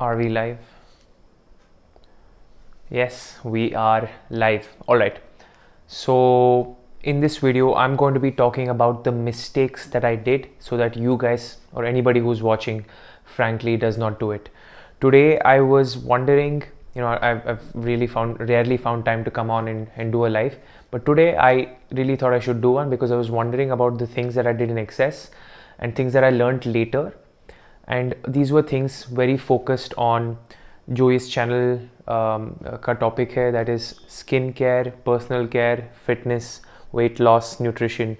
Are we live? Yes, we are live. Alright. So, in this video, I'm going to be talking about the mistakes that I did so that you guys or anybody who's watching, frankly, does not do it. Today, I was wondering, I've rarely found time to come on and do a live. But today, I really thought I should do one because I was wondering about the things that I did in excess and things that I learned later. And these were things very focused on जो इस channel का topic है, that is skin care, personal care, fitness, weight loss, nutrition,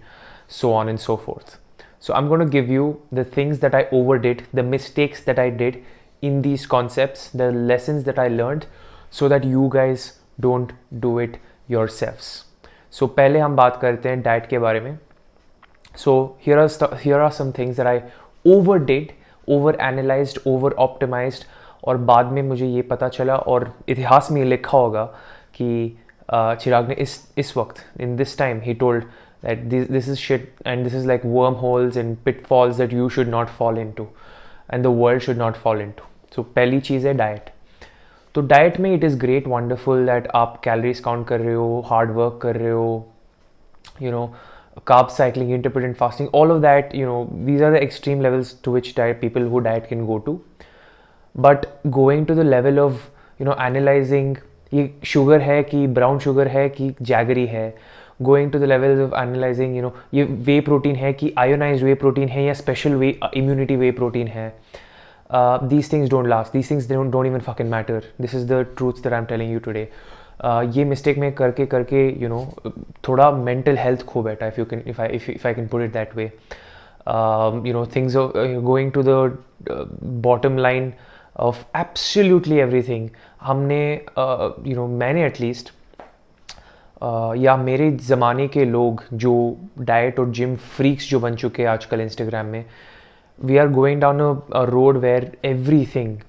so on and so forth. So I'm going to give you the things that I overdid, the mistakes that I did in these concepts, the lessons that I learned, so that you guys don't do it yourselves. So पहले हम बात करते हैं diet के बारे में. So here are some things that I overdid, over analyzed, over optimized, और बाद में मुझे ये पता चला और इतिहास में लिखा होगा कि चिराग ने इस वक्त in this time he told that this is shit and this is like wormholes and pitfalls that you should not fall into and the world should not fall into. So पहली चीज़ है डाइट. तो diet में it is great wonderful that आप calories count कर रहे हो, hard work कर रहे हो, carb cycling, intermittent fasting, all of that, these are the extreme levels to which people who diet can go to. But going to the level of analyzing ये sugar है कि brown sugar है कि jaggery है, going to the levels of analyzing ये whey protein है कि ionized whey protein है या special whey immunity whey protein है, these things don't last. These things don't even fucking matter. This is the truth that I'm telling you today. ये mistake में करके थोड़ा मेंटल हेल्थ खो बैठा, if I can put it that way. Things are going to the bottom line of absolutely everything. हमने मैंने at least या मेरे ज़माने के लोग जो डाइट और जिम फ्रीक्स जो बन चुके हैं आजकल इंस्टाग्राम में, we are going down a road where everything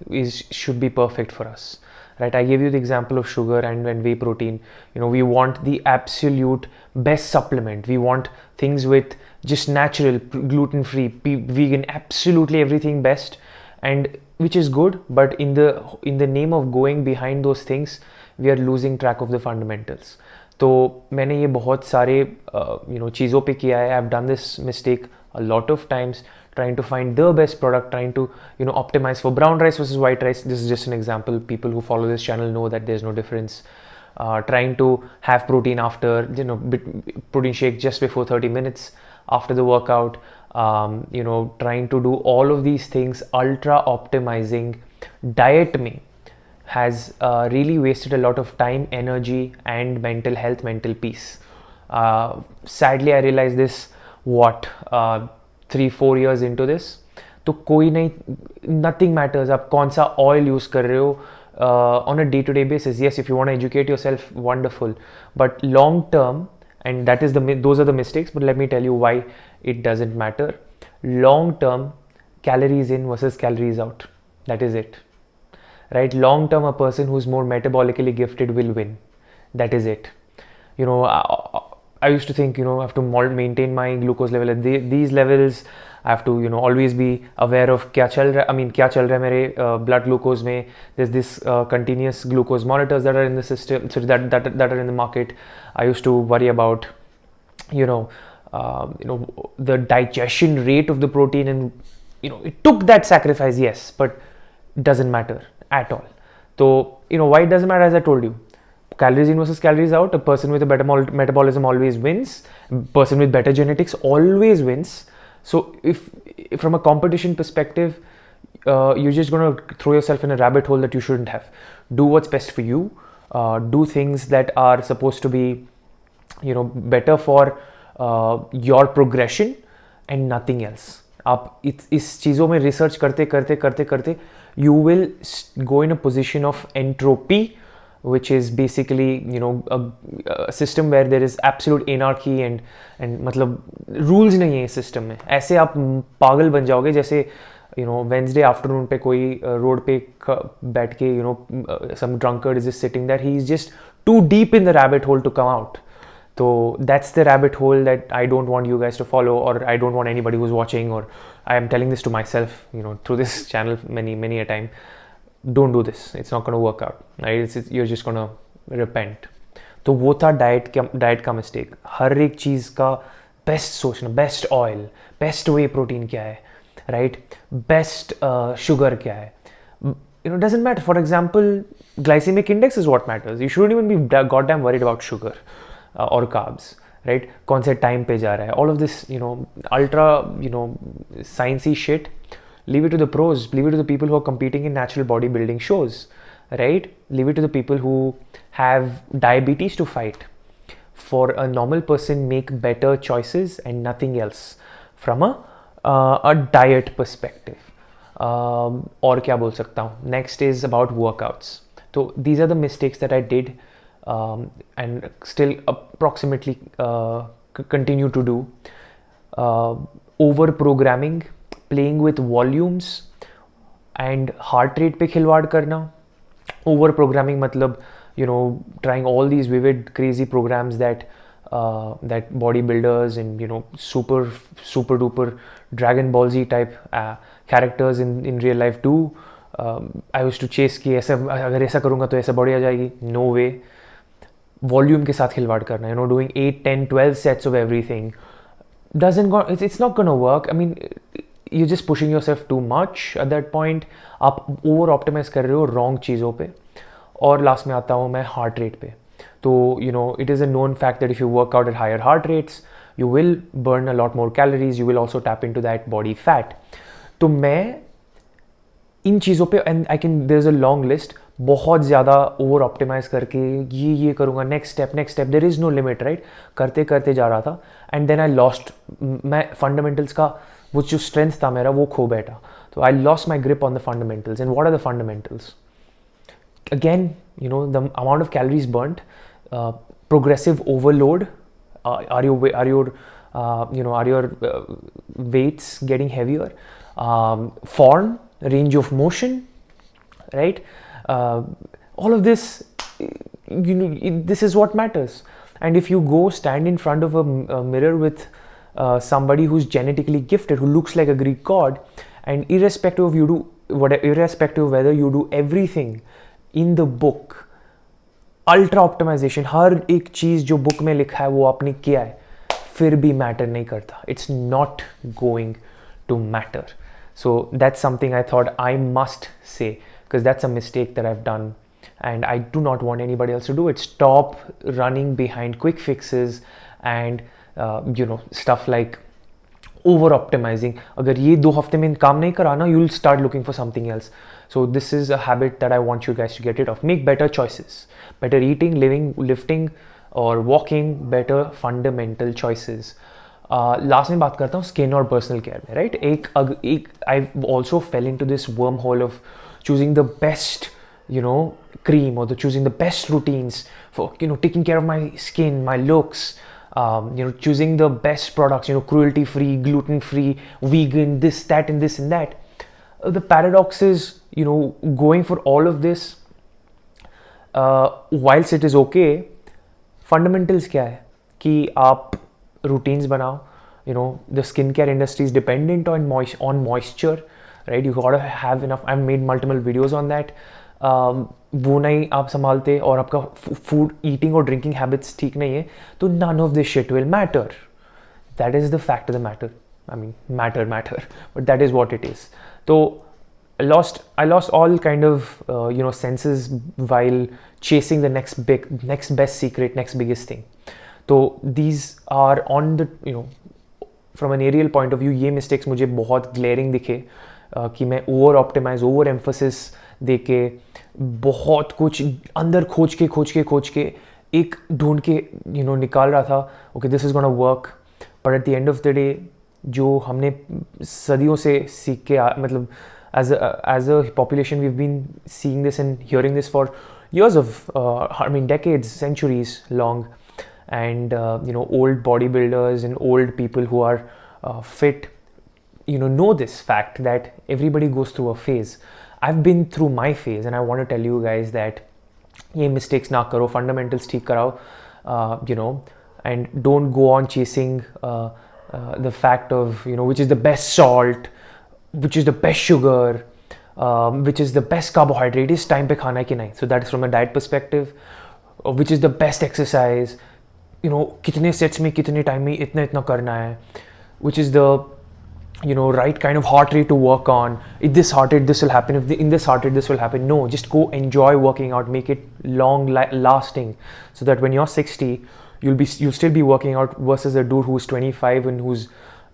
should be perfect for us. Right, I gave you the example of sugar and whey protein. We want the absolute best supplement. We want things with just natural, gluten-free, vegan, absolutely everything best, and which is good. But in the name of going behind those things, we are losing track of the fundamentals. तो मैंने ये बहुत सारे चीज़ों पे किया है. I've done this mistake a lot of times, trying to find the best product, trying to optimize for brown rice versus white rice. This is just an example. People who follow this channel know that there's no difference. Trying to have protein after protein shake just before 30 minutes after the workout. Trying to do all of these things, ultra optimizing diet me has really wasted a lot of time, energy, and mental health, mental peace. Sadly, I realized this 3-4 years into this. तो कोई नहीं, nothing matters आप कौन सा oil use कर रहे हो on a day-to-day basis. Yes, if you want to educate yourself, wonderful, but long term, and those are the mistakes, but let me tell you why it doesn't matter. Long term, calories in versus calories out, that is it. Right, long term, a person who's more metabolically gifted will win. That is it. I used to think, I have to maintain my glucose level at these levels. I have to, always be aware of क्या चल रहा है मेरे blood glucose में. There's this continuous glucose monitors that are in the system, so that are in the market. I used to worry about, the digestion rate of the protein, and it took that sacrifice, yes, but it doesn't matter at all. So why it doesn't matter, as I told you. Calories in versus calories out, a person with a better metabolism always wins, a person with better genetics always wins. So if from a competition perspective, you're just going to throw yourself in a rabbit hole that you shouldn't have. Do what's best for you. Do things that are supposed to be better for your progression and nothing else. आप इस चीज़ों में research करते you will go in a position of entropy, which is basically a system where there is absolute anarchy and मतलब rules नहीं है इस system में. ऐसे आप पागल बन जाओगे जैसे Wednesday afternoon पे कोई road पे बैठ के some drunkard is just sitting there. He is just too deep in the rabbit hole to come out. So that's the rabbit hole that I don't want you guys to follow, or I don't want anybody who's watching, or I am telling this to myself through this channel many a time. don't do this, it's not going to work out, right? You're just going to repent. तो वो था diet का mistake. हर एक चीज़ का best सोचना, best oil, best way protein क्या है, right, best sugar क्या है. Doesn't matter. For example, glycemic index is what matters. You shouldn't even be goddamn worried about sugar or carbs, right? कौन से टाइम पे जा रहा है. All of this, ultra, sciencey shit, leave it to the pros, leave it to the people who are competing in natural bodybuilding shows, right? Leave it to the people who have diabetes to fight. For a normal person, make better choices and nothing else from a diet perspective. और क्या बोल सकता हूँ. Next is about workouts. So these are the mistakes that I did and still approximately continue to do. Over programming, playing with volumes and heart rate पे खिलवाड़ करना. Over programming मतलब trying all these vivid crazy programs that bodybuilders and super duper Dragon Ball Z type characters in real life do. I used to chase कि ऐसा अगर ऐसा करूँगा तो ऐसा बॉडी आ जाएगी. No way. Volume के साथ खिलवाड़ करना, doing 8, 10, 12 sets of everything it's not gonna work. I mean, you're just pushing yourself too much at that point. आप over optimize कर रहे हो wrong चीज़ों पे. और लास्ट में आता हूँ मैं हार्ट रेट पे. तो it is a known fact that if you work out at higher heart rates, you will burn a lot more calories, you will also tap into that body fat. तो मैं इन चीज़ों पे, and there is a long list, बहुत ज़्यादा over optimise करके ये करूँगा, next step, there is no limit, right, करते करते जा रहा था. एंड देन आई लॉस्ट, मैं फंडामेंटल्स का वो जो स्ट्रेंथ था मेरा वो खो बैठा. तो I lost my grip on the fundamentals. And what are the fundamentals? Again, the amount of calories burnt, progressive overload. Are your weights getting heavier? Form, range of motion, right? All of this, this is what matters. And if you go stand in front of a mirror with somebody who's genetically gifted, who looks like a Greek god, and irrespective of whether you do everything in the book, ultra optimization, हर एक चीज़ जो book में लिखा है वो आपने किया है, फिर भी मैटर नहीं करता. It's not going to matter. So that's something I thought I must say, because that's a mistake that I have done and I do not want anybody else to do it. Stop running behind quick fixes and stuff like over optimizing. अगर ये 2 हफ्ते में काम नहीं करा ना, you'll start looking for something else. So this is a habit that I want you guys to get rid of. Make better choices, better eating, living, lifting or walking, better fundamental choices. Last में बात करता हूँ skin और personal care में, right? I also fell into this wormhole of choosing the best cream or choosing the best routines for taking care of my skin, my looks, choosing the best products, cruelty free, gluten free, vegan, this, that and this and that. The paradox is, going for all of this, whilst it is okay, fundamentals क्या है कि आप routines बनाओ. The skincare industry is dependent on moisture, right? You gotta have enough. I've made multiple videos on that. वो नहीं आप संभालते और आपका फूड ईटिंग और ड्रिंकिंग हैबिट्स ठीक नहीं है, तो none of this shit will matter. That is the fact of the matter. I mean, matter, but that is what it is. So I lost all kind of senses while chasing the next best secret, next biggest thing. So these are on the from an aerial point of view, ये mistakes मुझे बहुत glaring दिखे कि मैं over optimise, over emphasis दे के बहुत कुछ अंदर खोज के एक ढूंढ के निकाल रहा था. Okay, this is gonna work, but at the end of the day जो हमने सदियों से सीख के मतलब as a population we have been seeing this and hearing this for years of decades, centuries long, and old bodybuilders and old people who are fit know this fact that everybody goes through a phase. I've been through my phase and I want to tell you guys that ये mistakes ना करो, fundamentals ठीक कराओ, and don't go on chasing the fact of which is the best salt, which is the best sugar, which is the best carbohydrate, is time pe khana hai ki nahi. So that is from a diet perspective. Which is the best exercise, kitne sets mein kitne time mein itna karna hai, which is the right kind of heart rate to work on. If this heart rate, this will happen. If in this heart rate, this will happen. No, just go enjoy working out, make it long lasting, so that when you're 60, you'll still be working out, versus a dude who's 25 and who's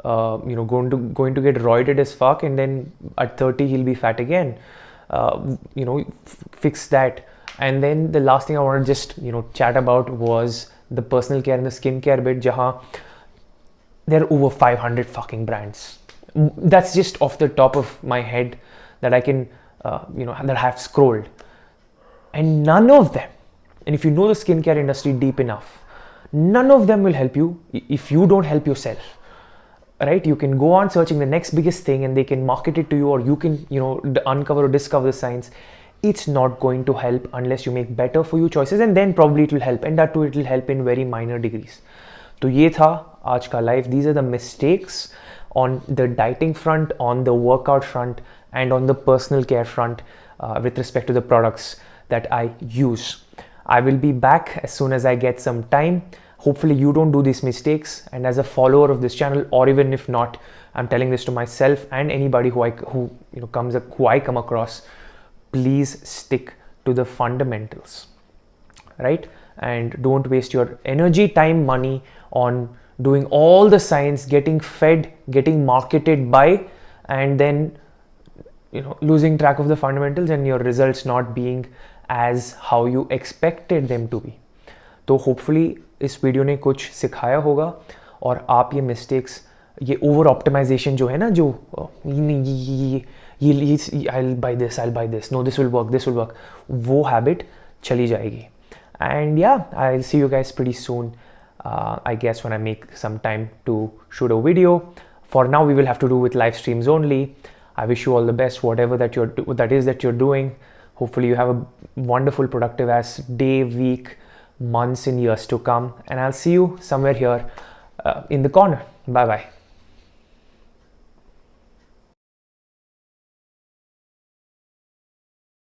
going to get roided as fuck, and then at 30 he'll be fat again. Fix that. And then the last thing I want to just chat about was the personal care and the skincare bit, jahan there are over 500 fucking brands. That's just off the top of my head that I can that I have scrolled, and none of them, and if you know the skincare industry deep enough, none of them will help you if you don't help yourself, right? You can go on searching the next biggest thing and they can market it to you, or you can uncover or discover the science. It's not going to help unless you make better for you choices, and then probably it will help, and that too it will help in very minor degrees. तो ये था आज का life. These are the mistakes on the dieting front, on the workout front, and on the personal care front with respect to the products that I use. I will be back as soon as I get some time. Hopefully you don't do these mistakes, and as a follower of this channel, or even if not, I'm telling this to myself and anybody who I come across, please stick to the fundamentals, right? And don't waste your energy, time, money on doing all the science, getting fed, getting marketed by, and then losing track of the fundamentals and your results not being as how you expected them to be. तो hopefully इस video ने कुछ सिखाया होगा, और आप ये mistakes, ये ओवर ऑप्टिमाइजेशन जो है ना, जो I'll buy this, no, this will work, वो हैबिट चली जाएगी. And yeah, I'll see you guys pretty soon, I guess, when I make some time to shoot a video. For now, we will have to do with live streams only. I wish you all the best, whatever that you're doing. Hopefully you have a wonderful, productive ass day, week, months and years to come, and I'll see you somewhere here in the corner. Bye bye.